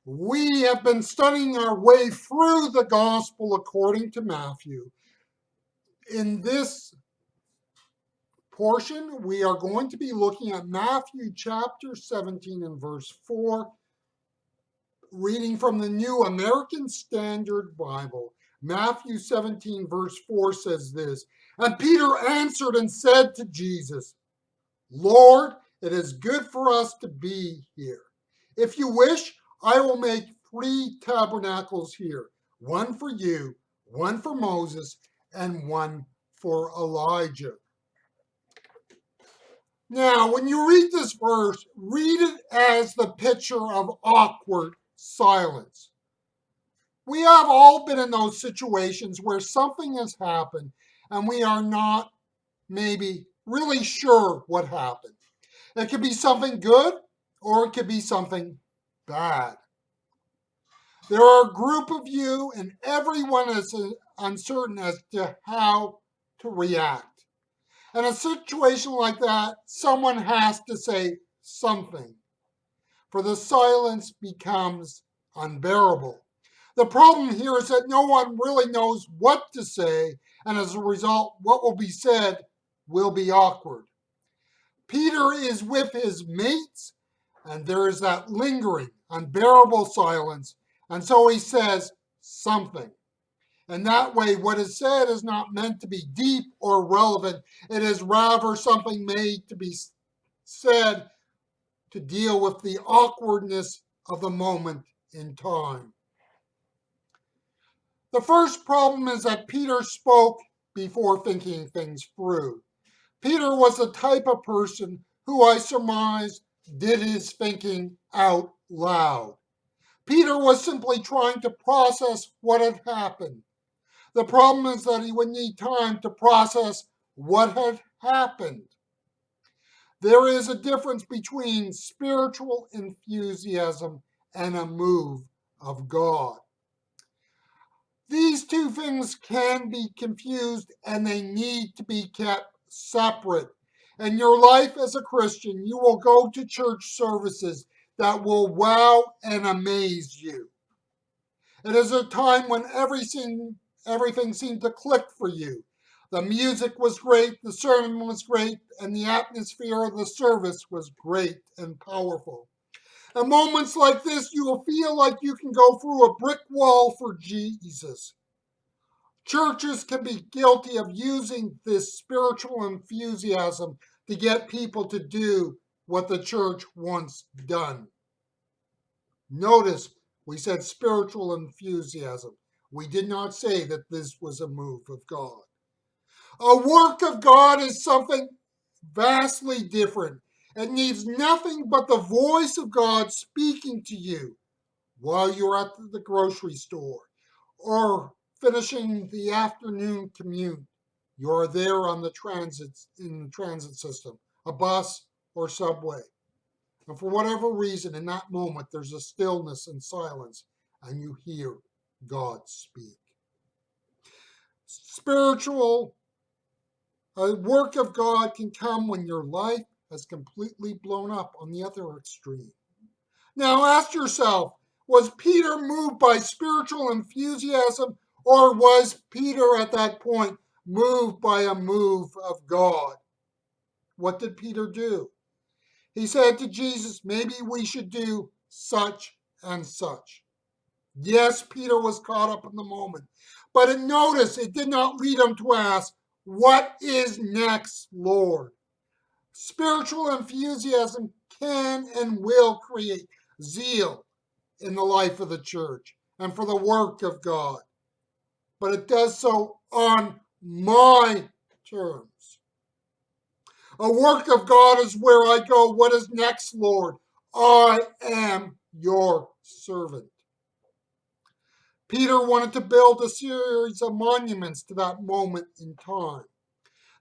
We have been studying our way through the gospel according to Matthew. In this portion, we are going to be looking at Matthew chapter 17 and verse 4, reading from the New American Standard Bible. Matthew 17, verse 4 says this, "And Peter answered and said to Jesus, 'Lord, it is good for us to be here. If you wish, I will make 3 tabernacles here, one for you, one for Moses, and one for Elijah.'" Now, when you read this verse, read it as the picture of awkward silence. We have all been in those situations where something has happened and we are not maybe really sure what happened. It could be something good or it could be something bad. There are a group of you and everyone is uncertain as to how to react. In a situation like that, someone has to say something, for the silence becomes unbearable. The problem here is that no one really knows what to say, and as a result, what will be said will be awkward. Peter is with his mates, and there is that lingering, unbearable silence, and so he says something. And that way, what is said is not meant to be deep or relevant. It is rather something made to be said to deal with the awkwardness of the moment in time. The first problem is that Peter spoke before thinking things through. Peter was the type of person who I surmise did his thinking out loud. Peter was simply trying to process what had happened. The problem is that he would need time to process what had happened. There is a difference between spiritual enthusiasm and a move of God. These two things can be confused and they need to be kept separate. In your life as a Christian, you will go to church services that will wow and amaze you. It is a time when everything seemed to click for you. The music was great, the sermon was great, and the atmosphere of the service was great and powerful. At moments like this, you will feel like you can go through a brick wall for Jesus. Churches can be guilty of using this spiritual enthusiasm to get people to do what the church wants done. Notice we said spiritual enthusiasm. We did not say that this was a move of God. A work of God is something vastly different. It needs nothing but the voice of God speaking to you while you're at the grocery store or finishing the afternoon commute. You're there on in the transit system, a bus or subway. And for whatever reason, in that moment, there's a stillness and silence, and you hear God speak. Spiritual work of God can come when your life has completely blown up on the other extreme. Now ask yourself, was Peter moved by spiritual enthusiasm, or was Peter at that point moved by a move of God? What did Peter do? He said to Jesus, maybe we should do such and such. Yes, Peter was caught up in the moment, but notice it did not lead him to ask, what is next, Lord? Spiritual enthusiasm can and will create zeal in the life of the church and for the work of God, but it does so on my terms. A work of God is where I go, what is next, Lord? I am your servant. Peter wanted to build a series of monuments to that moment in time.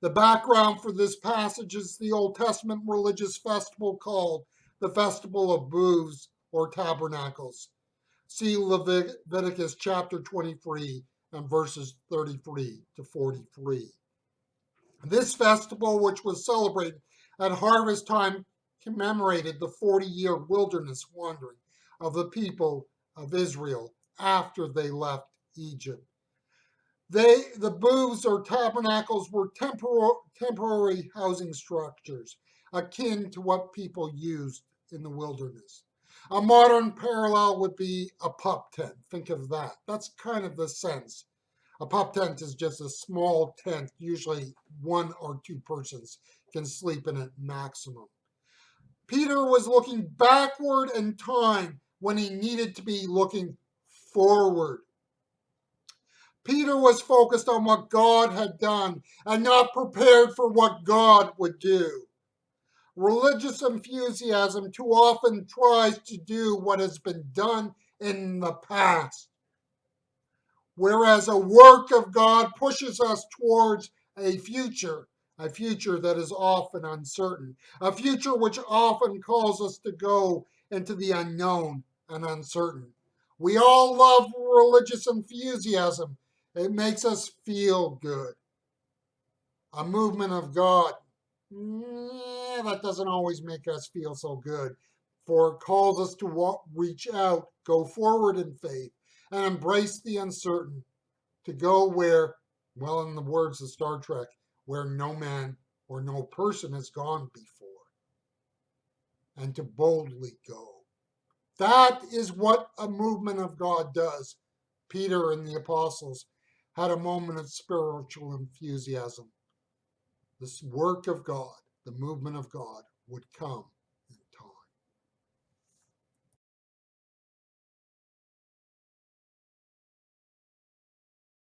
The background for this passage is the Old Testament religious festival called the Festival of Booths or Tabernacles. See Leviticus chapter 23 and verses 33 to 43. This festival, which was celebrated at harvest time, commemorated the 40-year wilderness wandering of the people of Israel after they left Egypt. The booths or tabernacles were temporary housing structures akin to what people used in the wilderness. A modern parallel would be a pup tent. Think of that. That's kind of the sense. A pup tent is just a small tent, usually one or two persons can sleep in it maximum. Peter was looking backward in time when he needed to be looking forward. Peter was focused on what God had done and not prepared for what God would do. Religious enthusiasm too often tries to do what has been done in the past, whereas a work of God pushes us towards a future that is often uncertain, a future which often calls us to go into the unknown and uncertain. We all love religious enthusiasm. It makes us feel good. A movement of God, that doesn't always make us feel so good, for it calls us to reach out, go forward in faith, and embrace the uncertain, to go where, well, in the words of Star Trek, where no man or no person has gone before, and to boldly go. That is what a movement of God does. Peter and the apostles had a moment of spiritual enthusiasm. This work of God, the movement of God, would come